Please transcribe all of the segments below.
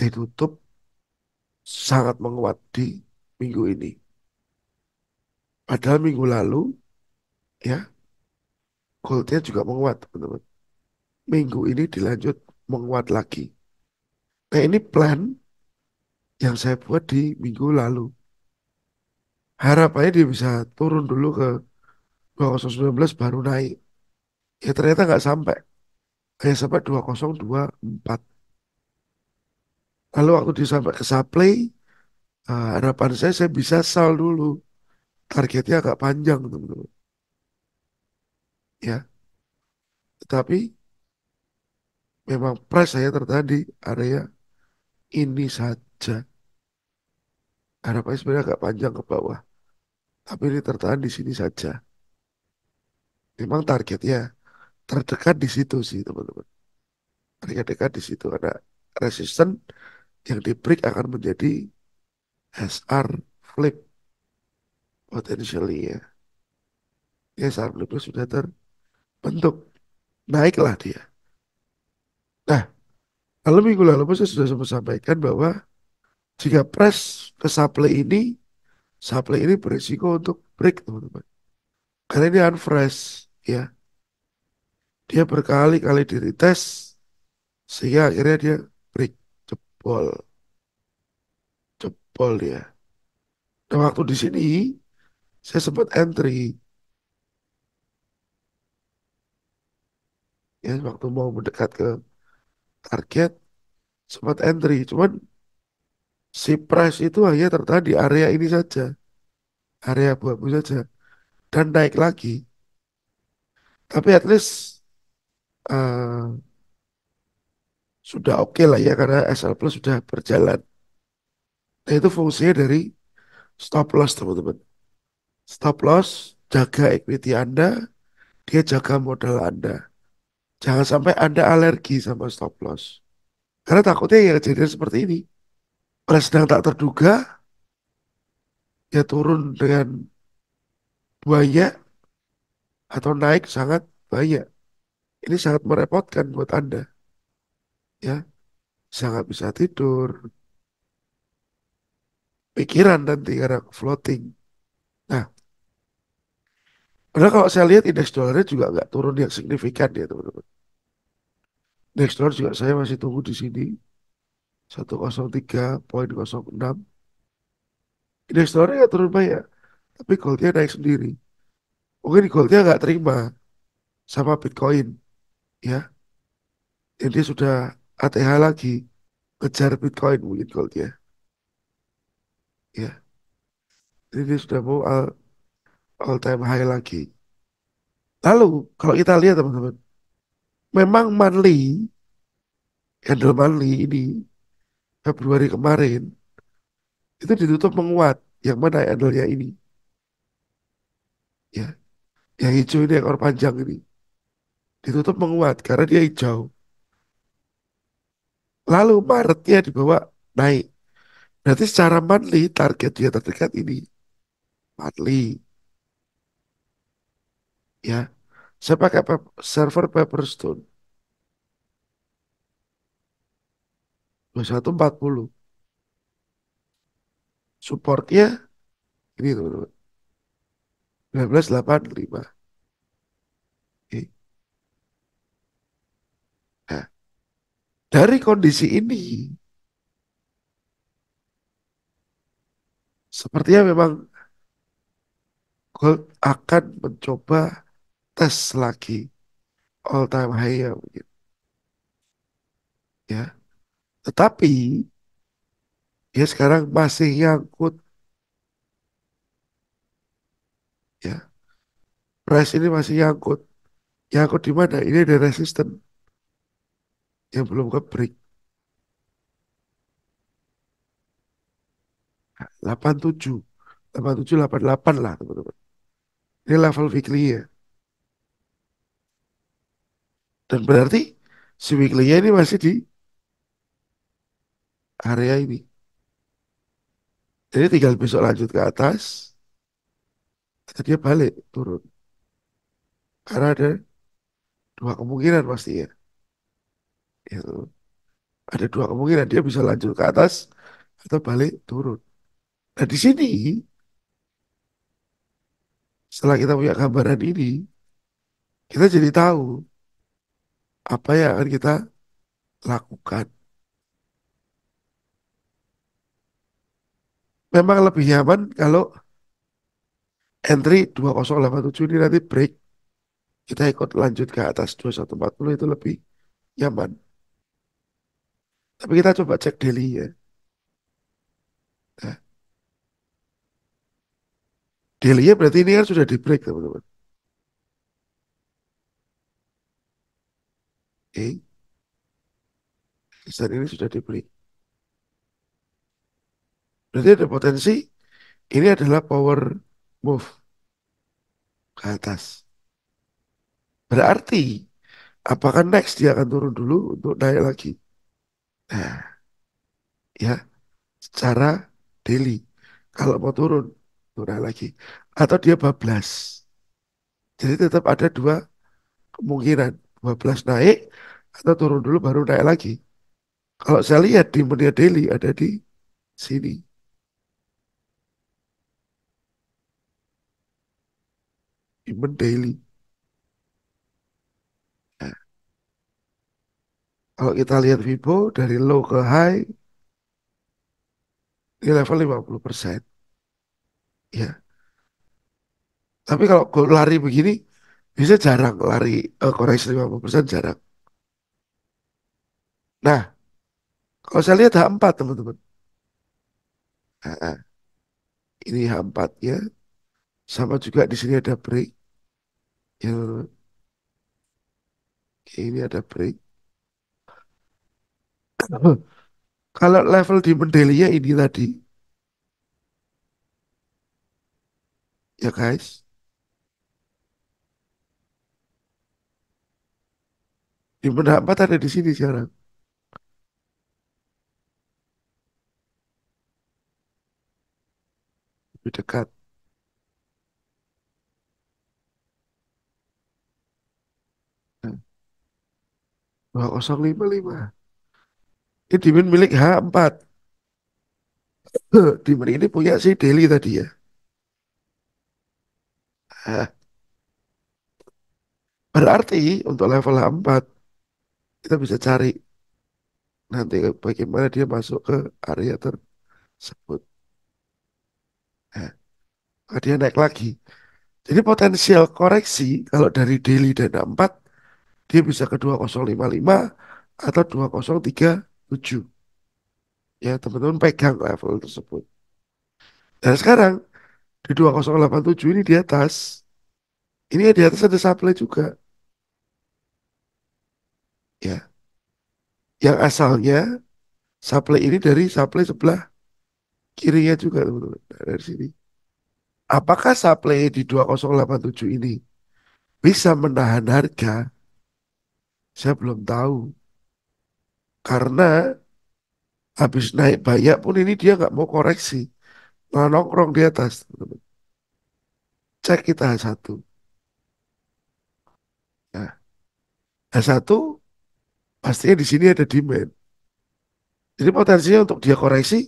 ditutup sangat menguat di minggu ini. Padahal minggu lalu ya goldnya juga menguat teman-teman. Minggu ini dilanjut menguat lagi. Nah ini plan yang saya buat di minggu lalu. Harapannya dia bisa turun dulu ke 2019 baru naik. Ya ternyata nggak sampai. Hanya sampai 2024. Lalu waktu dia sampai ke supply, harapan saya bisa sell dulu. Targetnya agak panjang teman-teman. Ya, tetapi memang price saya tertahan di area ini saja. Harapannya sebenarnya agak panjang ke bawah. Tapi ini tertahan di sini saja. Memang targetnya terdekat di situ sih teman-teman. Terdekat di situ ada resisten yang di break akan menjadi SR flip potentially ya. Ya SR flip sudah terbentuk. Naiklah dia. Nah, lalu minggu lalu pun saya sudah sempat sampaikan bahwa jika press ke supply ini berisiko untuk break teman-teman. Karena ini unfresh ya. Dia berkali-kali di retest sehingga akhirnya dia break, jebol, jebol dia. Dan waktu di sini saya sempat entry ya waktu mau mendekat ke target sempat entry. Cuman si price itu hanya tertahan di area ini saja, area abu-abu saja dan naik lagi. Tapi at least eh, sudah oke lah ya karena SL Plus sudah berjalan. Nah itu fungsinya dari stop loss teman-teman. Stop loss, jaga equity Anda, dia jaga modal Anda. Jangan sampai Anda alergi sama stop loss. Karena takutnya ya kejadian seperti ini. Pada sedang tak terduga, ya turun dengan banyak atau naik sangat banyak. Ini sangat merepotkan buat Anda. Ya, sangat bisa tidur, pikiran nanti karena floating. Nah, padahal kalau saya lihat indeks dolarnya juga nggak turun yang signifikan ya teman-teman. Indeks dolar juga saya masih tunggu di sini 103,06. Indeks dolarnya nggak turun banyak, tapi goldnya naik sendiri. Mungkin goldnya nggak terima sama Bitcoin, ya. Jadi dia sudah ATH lagi, ngejar Bitcoin mungkin goldnya, ya. Jadi dia sudah mau all time high lagi. Lalu kalau kita lihat teman-teman, memang monthly, candle monthly ini Februari kemarin itu ditutup menguat. Yang mana candlenya ini, ya. Yang hijau ini ekor panjang ini ditutup menguat karena dia hijau. Lalu Maretnya dibawa naik. Berarti secara monthly target dia terdekat ini monthly ya. Saya pakai server Paperstone 2140. Supportnya ini teman-teman 1985. Oke. Nah, dari kondisi ini sepertinya memang Gold akan mencoba tes lagi all time high ya mungkin ya. Tetapi dia sekarang masih nyangkut ya. Price ini masih nyangkut. Nyangkut di mana? Ini ada resisten yang belum ke break. 87, 87, 88 lah teman-teman. Ini level weekly ya. Dan berarti si weekly-nya ini masih di area ini. Jadi tinggal besok lanjut ke atas, atau dia balik turun. Karena ada dua kemungkinan pasti ya. Itu. Ada dua kemungkinan dia bisa lanjut ke atas atau balik turun. Nah di sini setelah kita punya gambaran ini, kita jadi tahu apa yang akan kita lakukan. Memang lebih nyaman kalau entry 2087 ini nanti break, kita ikut lanjut ke atas 2140 itu lebih nyaman. Tapi kita coba cek daily ya. Nah, daily ya berarti ini kan sudah di break teman-teman. Oke, dan ini sudah di break. Berarti ada potensi ini adalah power move ke atas. Berarti apakah next dia akan turun dulu untuk naik lagi? Nah, ya secara daily. Kalau mau turun, turun lagi. Atau dia bablas. Jadi tetap ada dua kemungkinan. Bablas naik atau turun dulu baru naik lagi. Kalau saya lihat di media daily ada di sini. Di daily. Nah, kalau kita lihat Vibo dari low ke high, ini level 50%. Ya, tapi kalau lari begini, bisa jarang lari koreksi 50% jarang. Nah, kalau saya lihat H4 teman-teman. Nah, ini H4 ya. Sama juga di sini ada break. Ya, ini ada break. Kalau level di Mendelia ini tadi, ya guys, di benda 4 ada di sini sekarang, lebih dekat. Nah, 2055. Ini dimin milik H4. Dimin ini punya si Deli tadi ya. Nah, berarti untuk level H4 kita bisa cari nanti bagaimana dia masuk ke area tersebut. Nah, maka dia naik lagi. Jadi potensial koreksi kalau dari Deli dan H4 dia bisa ke 2055 atau 2037. Ya, teman-teman pegang level tersebut. Dan sekarang di 2087 ini di atas, ini di atas ada supply juga. Ya, yang asalnya supply ini dari supply sebelah kirinya juga teman-teman. Nah, dari sini. Apakah supply di 2087 ini bisa menahan harga? Saya belum tahu. Karena habis naik banyak pun ini dia nggak mau koreksi. Malah nongkrong di atas, teman-teman. Cek kita H1. Nah, H1 pastinya di sini ada demand. Jadi potensinya untuk dia koreksi,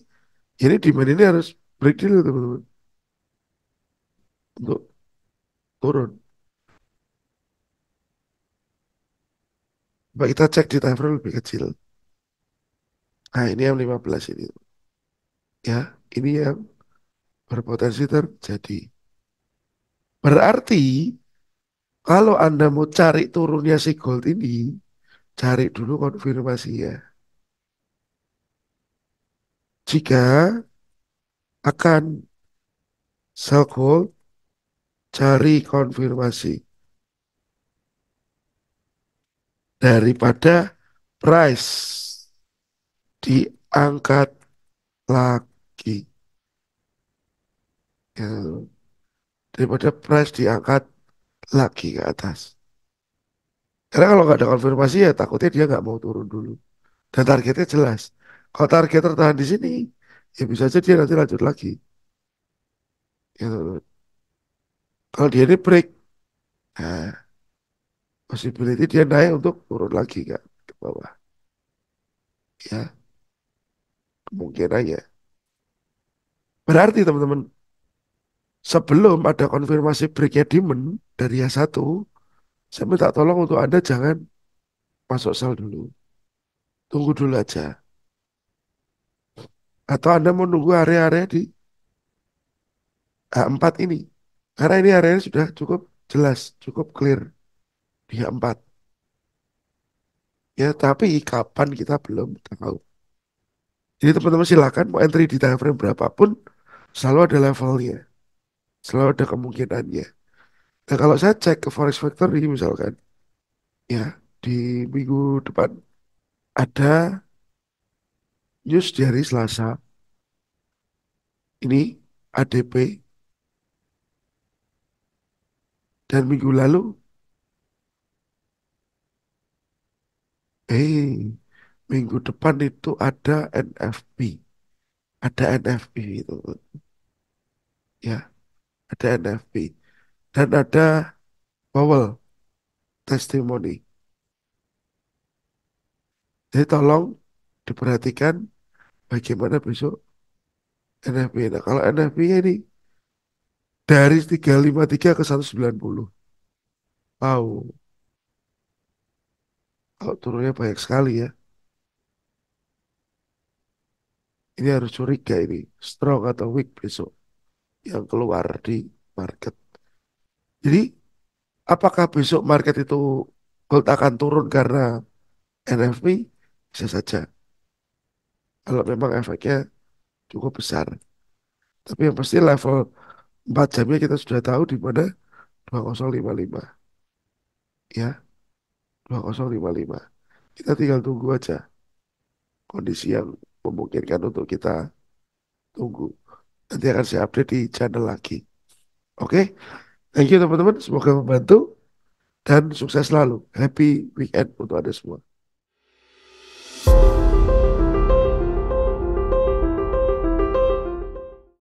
ini demand ini harus break dulu teman-teman. Untuk turun. Coba kita cek di time frame lebih kecil. Nah, ini yang 15 ini. Ya, ini yang berpotensi terjadi. Berarti, kalau Anda mau cari turunnya si gold ini, cari dulu konfirmasinya. Jika akan sell gold, cari konfirmasi. Daripada price diangkat lagi. Ya, daripada price diangkat lagi ke atas. Karena kalau nggak ada konfirmasi ya takutnya dia nggak mau turun dulu. Dan targetnya jelas. Kalau target tertahan di sini, ya bisa aja dia nanti lanjut lagi. Gitu. Kalau dia ini break, nah, possibility dia naik untuk turun lagi kan ke bawah. Ya, kemungkinannya. Berarti teman-teman, sebelum ada konfirmasi breaknya Demon dari Y1, saya minta tolong untuk Anda jangan masuk sel dulu. Tunggu dulu aja. Atau Anda mau nunggu area-area di A4 ini. Karena ini areanya sudah cukup jelas, cukup clear di A4. Ya, tapi kapan kita belum tahu. Jadi teman-teman silakan mau entry di time frame berapapun, selalu ada levelnya, selalu ada kemungkinannya. Nah, kalau saya cek ke Forex Factory misalkan, ya di minggu depan ada news di hari Selasa, ini ADP, dan minggu lalu, minggu depan itu ada NFP, ada NFP itu, ya ada NFP, dan ada Powell testimoni. Jadi tolong diperhatikan bagaimana besok NFP. Nah, kalau NFP-nya ini dari 353 ke 190. Wow, kalau turunnya banyak sekali ya. Ini harus curiga ini. Strong atau weak besok yang keluar di market. Jadi, apakah besok market itu gold akan turun karena NFP? Bisa saja. Kalau memang efeknya cukup besar. Tapi yang pasti level 4 jamnya kita sudah tahu di mana 2055. Ya, 2055. Kita tinggal tunggu aja kondisi yang memungkinkan untuk kita tunggu. Nanti akan saya update di channel lagi. Oke, thank you teman-teman. Semoga membantu dan sukses selalu. Happy weekend untuk Anda semua.